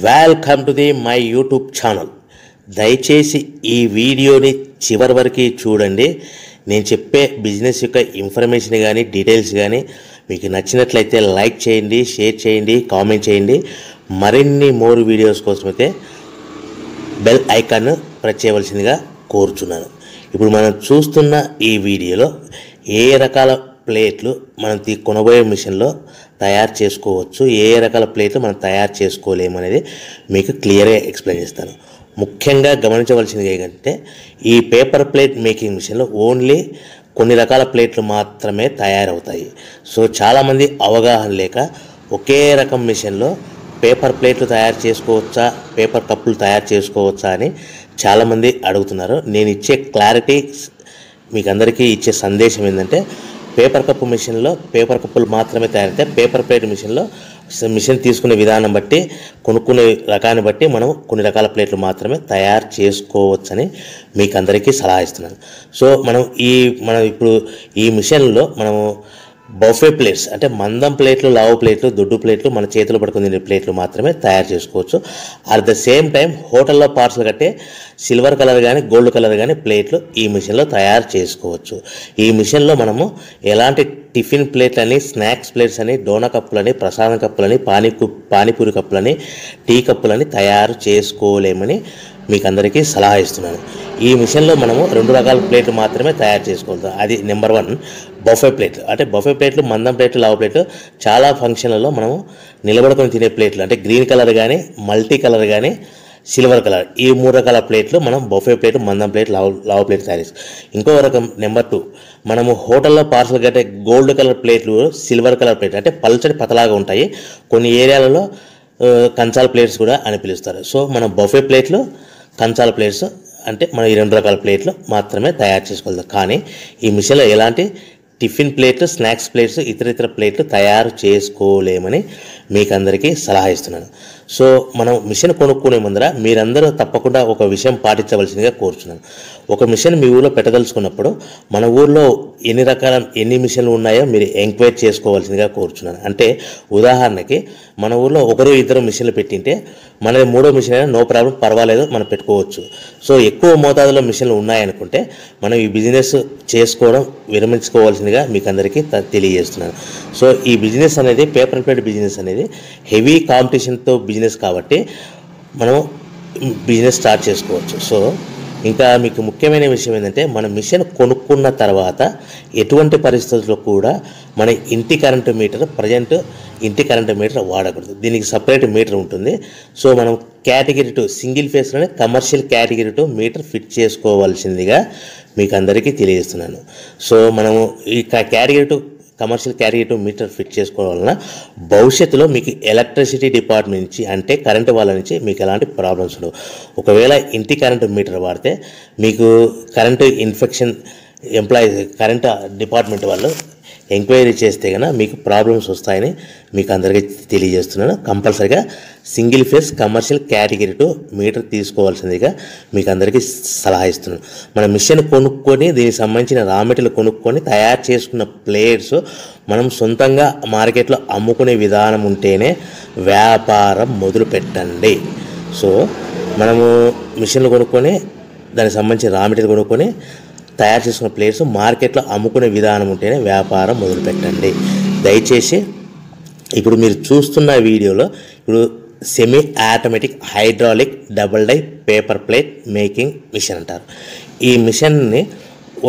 Welcome to the my YouTube channel. దయచేసి ఈ వీడియోని చివరి వరకు చూడండి. నేను చెప్పే బిజినెస్ యొక్క ఇన్ఫర్మేషన్ కానీ డీటెయిల్స్ కానీ మీకు నచ్చినట్లయితే లైక్ చేయండి, షేర్ చేయండి, కామెంట్ చేయండి. మరిన్ని మోర్ వీడియోస్ కోసమైతే బెల్ ఐకాన్ ప్రెస్ చేయవలసిందిగా కోరుచున్నాను. ఇప్పుడు మనం చూస్తున్న ఈ వీడియోలో ఏ రకాల ప్లేట్లు మనం కొనబోయే మిషన్లో తయారు చేసుకోవచ్చు, ఏ రకాల ప్లేట్లు మనం తయారు చేసుకోలేము అనేది మీకు క్లియర్గా ఎక్స్ప్లెయిన్ చేస్తాను. ముఖ్యంగా గమనించవలసింది ఏంటంటే ఈ పేపర్ ప్లేట్ మేకింగ్ మిషన్లో ఓన్లీ కొన్ని రకాల ప్లేట్లు మాత్రమే తయారవుతాయి. సో చాలామంది అవగాహన లేక ఒకే రకం మిషన్లో పేపర్ ప్లేట్లు తయారు చేసుకోవచ్చా, పేపర్ కప్పులు తయారు చేసుకోవచ్చా అని చాలామంది అడుగుతున్నారు. నేను ఇచ్చే క్లారిటీ మీకు అందరికీ ఇచ్చే సందేశం ఏంటంటే పేపర్ కప్పు మిషన్లో పేపర్ కప్పులు మాత్రమే తయారైతే, పేపర్ ప్లేట్ మిషన్లో మిషన్ తీసుకునే విధానం బట్టి, కొనుక్కునే రకాన్ని బట్టి మనం కొన్ని రకాల ప్లేట్లు మాత్రమే తయారు చేసుకోవచ్చని మీకు అందరికీ సలహా ఇస్తున్నాను. సో మనం ఇప్పుడు ఈ మిషన్లో మనము బఫే ప్లేట్స్ అంటే మందం ప్లేట్లు, లావు ప్లేట్లు, దొడ్డు ప్లేట్లు, మన చేతిలో పట్టుకుని తినే ప్లేట్లు మాత్రమే తయారు చేసుకోవచ్చు. అట్ ద సేమ్ టైం హోటల్లో పార్సల్ కట్టే సిల్వర్ కలర్ కానీ గోల్డ్ కలర్ కానీ ప్లేట్లు ఈ మిషన్లో తయారు చేసుకోవచ్చు. ఈ మిషన్లో మనము ఎలాంటి టిఫిన్ ప్లేట్లని, స్నాక్స్ ప్లేట్స్ అని, డోనా కప్పులని, ప్రసాదం కప్పులని, పానీపూరి కప్పులని, టీ కప్పులని తయారు చేసుకోలేమని మీకు అందరికీ సలహా ఇస్తున్నాను. ఈ మిషన్లో మనము 2 రకాల ప్లేట్లు మాత్రమే తయారు చేసుకోగలుగుతాం. అది నెంబర్ 1 బఫే ప్లేట్లు. అంటే బఫే ప్లేట్లు, మందం ప్లేట్లు, లావు ప్లేట్లు చాలా ఫంక్షన్లలో మనము నిలబడుకొని తినే ప్లేట్లు అంటే గ్రీన్ కలర్ కానీ, మల్టీ కలర్ కానీ, సిల్వర్ కలర్, ఈ 3 రకాల ప్లేట్లు మనం బఫే ప్లేట్, మందం ప్లేట్, లావు ప్లేట్ తయారు చేస్తాం. ఇంకో రకం నెంబర్ 2 మనము హోటల్లో పార్సల్ కట్టే గోల్డ్ కలర్ ప్లేట్లు, సిల్వర్ కలర్ ప్లేట్ అంటే పల్చడి పతలాగా ఉంటాయి. కొన్ని ఏరియాలలో కంచాల ప్లేట్స్ కూడా అని పిలుస్తారు. సో మనం బఫే ప్లేట్లు, కంచాల ప్లేట్స్ అంటే మనం ఈ 2 రకాల ప్లేట్లు మాత్రమే తయారు చేసుకోగలుగుతాం. కానీ ఈ మిషన్లో ఎలాంటి టిఫిన్ ప్లేట్లు, స్నాక్స్ ప్లేట్స్, ఇతర ప్లేట్లు తయారు చేసుకోలేమని మీకు అందరికీ సలహా ఇస్తున్నాను. సో మనం మిషన్ కొనుక్కునే ముందర మీరందరూ తప్పకుండా ఒక విషయం పాటించవలసిందిగా కోరుచున్నాను. ఒక మిషన్ మీ ఊళ్ళో పెట్టదలుచుకున్నప్పుడు మన ఊళ్ళో ఎన్ని మిషన్లు ఉన్నాయో మీరు ఎంక్వైరీ చేసుకోవాల్సిందిగా కోరుచున్నాను. అంటే ఉదాహరణకి మన ఊళ్ళో 1-2 మిషన్లు పెట్టింటే మనది 3వ మిషన్ అయినా నో ప్రాబ్లం, పర్వాలేదు, మనం పెట్టుకోవచ్చు. సో ఎక్కువ మోతాదులో మిషన్లు ఉన్నాయనుకుంటే మనం ఈ బిజినెస్ చేసుకోవడం విరమించుకోవాల్సిందిగా మీకు అందరికీ తెలియజేస్తున్నాను. సో ఈ బిజినెస్ అనేది, పేపర్ ప్లేట్ బిజినెస్ అనేది హెవీ కాంపిటీషన్తో బిజినెస్ కాబట్టి మనం బిజినెస్ స్టార్ట్ చేసుకోవచ్చు. సో ఇంకా మీకు ముఖ్యమైన విషయం ఏంటంటే మన మిషన్ కొనుక్కున్న తర్వాత ఎటువంటి పరిస్థితుల్లో కూడా మన ఇంటి కరెంటు మీటర్, ప్రజెంట్ ఇంటి కరెంటు మీటర్ వాడకూడదు. దీనికి సపరేట్ మీటర్ ఉంటుంది. సో మనం కేటగిరీ 2 సింగిల్ ఫేస్లోనే కమర్షియల్ కేటగిరీ 2 మీటర్ ఫిట్ చేసుకోవాల్సిందిగా మీకు అందరికీ తెలియజేస్తున్నాను. సో మనము ఈ category 2 commercial category 2 meter fit చేసుకోవడం వలన భవిష్యత్తులో మీకు ఎలక్ట్రిసిటీ డిపార్ట్మెంట్ నుంచి అంటే కరెంటు వాళ్ళ నుంచి మీకు ఎలాంటి ప్రాబ్లమ్స్ ఉండవు. ఒకవేళ ఇంటి కరెంటు మీటర్ వాడితే మీకు కరెంటు ఇన్ఫెక్షన్ కరెంటు డిపార్ట్మెంట్ వాళ్ళు ఎంక్వైరీ చేస్తే కనుక మీకు ప్రాబ్లమ్స్ వస్తాయని మీకు అందరికీ తెలియజేస్తున్నాను. కంపల్సరీగా single phase commercial category 2 meter తీసుకోవాల్సిందిగా మీకు అందరికీ సలహా ఇస్తున్నాను. మన మిషన్ కొనుక్కొని దీనికి సంబంధించిన రా మెటీరియల్ కొనుక్కొని తయారు చేసుకున్న ప్లేట్స్ మనం సొంతంగా మార్కెట్లో అమ్ముకునే విధానం ఉంటేనే వ్యాపారం మొదలు పెట్టండి. సో మనము మిషన్లు కొనుక్కొని దానికి సంబంధించిన రా మెటీరియల్ కొనుక్కొని తయారు చేసుకున్న ప్లేట్స్ మార్కెట్లో అమ్ముకునే విధానం ఉంటేనే వ్యాపారం మొదలుపెట్టండి. దయచేసి ఇప్పుడు మీరు చూస్తున్న వీడియోలో ఇప్పుడు semi automatic hydraulic double die paper plate making machine అంటారు. ఈ మిషన్ని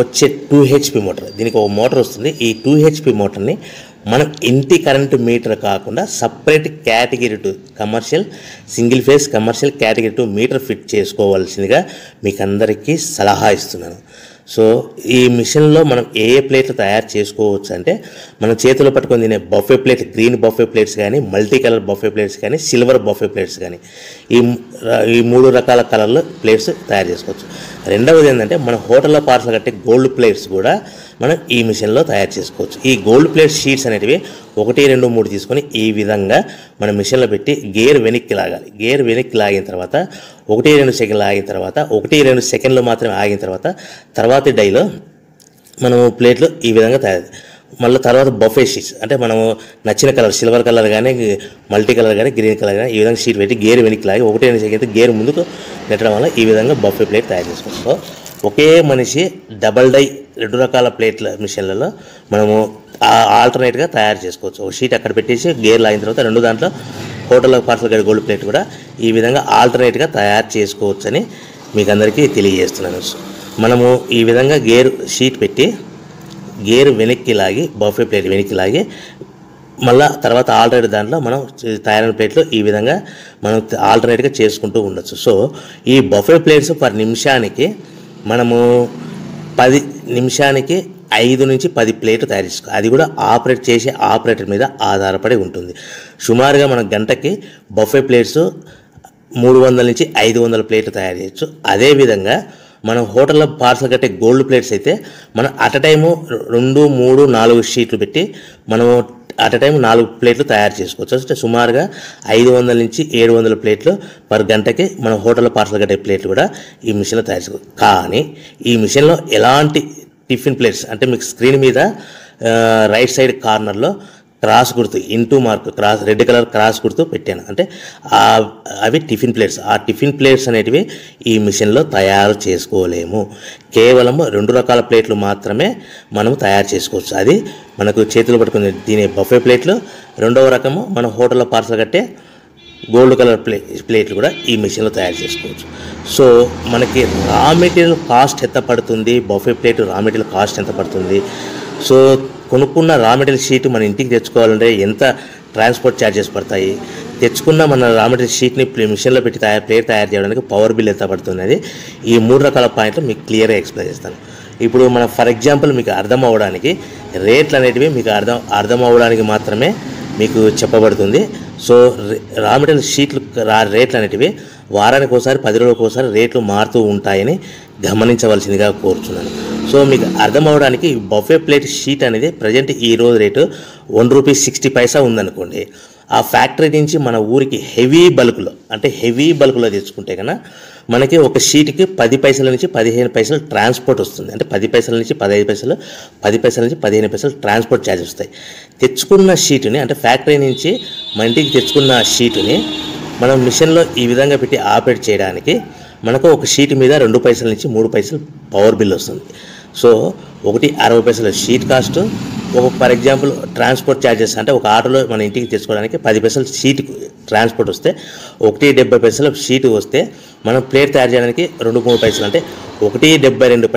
వచ్చే 2 HP మోటార్, దీనికి ఒక మోటార్ వస్తుంది. ఈ 2 HP మోటార్ని మనం ఇంటి కరెంటు మీటర్ కాకుండా separate category 2 commercial single phase commercial category 2 meter fit చేసుకోవాల్సిందిగా మీకు అందరికీ సలహా ఇస్తున్నాను. సో ఈ మిషన్లో మనం ఏ ప్లేట్లు తయారు చేసుకోవచ్చు అంటే మనం చేతిలో పట్టుకొని తినే buffet plate, green buffet plates కానీ, మల్టీ కలర్ బఫే ప్లేట్స్ కానీ, సిల్వర్ బఫే ప్లేట్స్ కానీ, ఈ 3 రకాల కలర్లో ప్లేట్స్ తయారు చేసుకోవచ్చు. రెండవది ఏంటంటే మన హోటల్లో పార్సల్ కట్టే గోల్డ్ ప్లేట్స్ కూడా మనం ఈ మిషన్లో తయారు చేసుకోవచ్చు. ఈ గోల్డ్ ప్లేట్ షీట్స్ అనేటివి 1, 2, 3 తీసుకొని ఈ విధంగా మన మిషన్లో పెట్టి గేర్ వెనక్కి లాగాలి. గేర్ వెనక్కి లాగిన తర్వాత 1-2 సెకండ్లు ఆగిన తర్వాత 1-2 సెకండ్లు మాత్రమే ఆగిన తర్వాత తర్వాతి డైలో మనము ప్లేట్లు ఈ విధంగా తయారు మళ్ళీ తర్వాత బఫే షీట్స్ అంటే మనము నచ్చిన కలర్ సిల్వర్ కలర్ కానీ మల్టీ కలర్ కానీ గ్రీన్ కలర్ కానీ ఈ విధంగా షీట్ పెట్టి గేర్ వెనక్కి లాగి 1 సెకండ్ గేర్ ముందుకు నెట్టడం వల్ల ఈ విధంగా బఫే ప్లేట్ తయారు చేసుకోవచ్చు. సో ఒకే మనిషి డబల్ డై 2 రకాల ప్లేట్ల మిషన్లలో మనము ఆల్టర్నేట్గా తయారు చేసుకోవచ్చు. ఒక షీట్ అక్కడ పెట్టేసి గేర్ లాగిన తర్వాత 2 దాంట్లో హోటల్ పార్సల్ గడి గోల్డ్ ప్లేట్ కూడా ఈ విధంగా ఆల్టర్నేట్గా తయారు చేసుకోవచ్చు అని మీకు అందరికీ తెలియజేస్తున్నాను. మనము ఈ విధంగా గేర్ షీట్ పెట్టి గేర్ వెనక్కి లాగి బఫే ప్లేట్ వెనక్కి లాగి మళ్ళీ తర్వాత ఆల్టర్నేట్ దాంట్లో మనం తయారైన ప్లేట్లు ఈ విధంగా మనం ఆల్టర్నేట్గా చేసుకుంటూ ఉండొచ్చు. సో ఈ బఫే ప్లేట్స్ పర్ నిమిషానికి మనము 10 నిమిషానికి 5 నుంచి 10 ప్లేట్లు తయారు చేసుకోవాలి. అది కూడా ఆపరేట్ చేసే ఆపరేటర్ మీద ఆధారపడి ఉంటుంది. సుమారుగా మన గంటకి బఫే ప్లేట్స్ 300 నుంచి 500 ప్లేట్లు తయారు చేయొచ్చు. అదేవిధంగా మనం హోటల్లో పార్సల్ కట్టే గోల్డ్ ప్లేట్స్ అయితే మనం అట్ టైము 2, 3, 4 షీట్లు పెట్టి మనము అట్ టైం 4 ప్లేట్లు తయారు చేసుకోవచ్చు. అంటే సుమారుగా 500 నుంచి 700 ప్లేట్లు పర్ గంటకి మనం హోటల్లో పార్సల్ కట్టే ప్లేట్లు కూడా ఈ మిషన్లో తయారు చేసుకోవచ్చు. కానీ ఈ మిషన్లో ఎలాంటి టిఫిన్ ప్లేట్స్ అంటే మీకు స్క్రీన్ మీద రైట్ సైడ్ కార్నర్లో క్రాస్ గుర్తు into mark cross red colour cross గుర్తు పెట్టాను. అంటే అవి టిఫిన్ ప్లేట్స్. ఆ టిఫిన్ ప్లేట్స్ అనేటివి ఈ మిషన్లో తయారు చేసుకోలేము. కేవలం 2 రకాల ప్లేట్లు మాత్రమే మనం తయారు చేసుకోవచ్చు. అది మనకు చేతులు పట్టుకుని తినే బఫే ప్లేట్లు, 2వ రకము మన హోటల్లో పార్సల్ కట్టే గోల్డ్ కలర్ ప్లేట్లు కూడా ఈ మిషన్లో తయారు చేసుకోవచ్చు. సో మనకి రా మెటీరియల్ కాస్ట్ ఎంత పడుతుంది, buffet plate raw material cost ఎంత పడుతుంది, సో కొనుక్కున్న రా మెటీరియల్ షీట్ మన ఇంటికి తెచ్చుకోవాలంటే ఎంత ట్రాన్స్పోర్ట్ ఛార్జెస్ పడతాయి, తెచ్చుకున్న మన రా మెటీరియల్ షీట్ని మిషన్లో పెట్టి ప్లేట్ తయారు చేయడానికి పవర్ బిల్ ఎంత పడుతుంది అనేది ఈ 3 రకాల పాయింట్లు మీకు క్లియర్గా ఎక్స్ప్లెయిన్ చేస్తాను. ఇప్పుడు మన ఫర్ ఎగ్జాంపుల్ మీకు అర్థం అవ్వడానికి రేట్లు అనేటివి మీకు అర్థం అవ్వడానికి మాత్రమే మీకు చెప్పబడుతుంది. సో రా మెటీరియల్ షీట్లు రేట్లు అనేటివి వారానికి ఒకసారి 10 రోజులకు ఒకసారి రేట్లు మారుతూ ఉంటాయని గమనించవలసిందిగా కోరుతున్నాను. సో మీకు అర్థం అవ్వడానికి బఫే ప్లేట్ షీట్ అనేది ప్రజెంట్ ఈరోజు రేటు ₹1.60 ఉందనుకోండి. ఆ ఫ్యాక్టరీ నుంచి మన ఊరికి హెవీ బల్క్లో తెచ్చుకుంటే కన్నా మనకి ఒక షీట్కి 10 పైసల నుంచి 15 పైసలు ట్రాన్స్పోర్ట్ వస్తుంది. అంటే 10 పైసల నుంచి 15 పైసలు, 10 పైసల నుంచి 15 పైసలు ట్రాన్స్పోర్ట్ ఛార్జెస్ వస్తాయి. తెచ్చుకున్న షీటుని అంటే ఫ్యాక్టరీ నుంచి మన ఇంటికి తెచ్చుకున్న షీటుని మనం మిషన్లో ఈ విధంగా పెట్టి ఆపరేట్ చేయడానికి మనకు ఒక షీట్ మీద 2 పైసల నుంచి 3 పైసలు పవర్ బిల్ వస్తుంది. సో ఒకటి 60 పైసల షీట్ కాస్ట్, ఒక ఫర్ ఎగ్జాంపుల్ ట్రాన్స్పోర్ట్ ఛార్జెస్ అంటే ఒక ఆటోలో మన ఇంటికి తెచ్చుకోవడానికి 10 పైసలు షీట్ ట్రాన్స్పోర్ట్ వస్తే, 1.70 పైసలు షీట్ వస్తే మనం ప్లేట్ తయారు చేయడానికి 2-3 పైసలు అంటే 1.72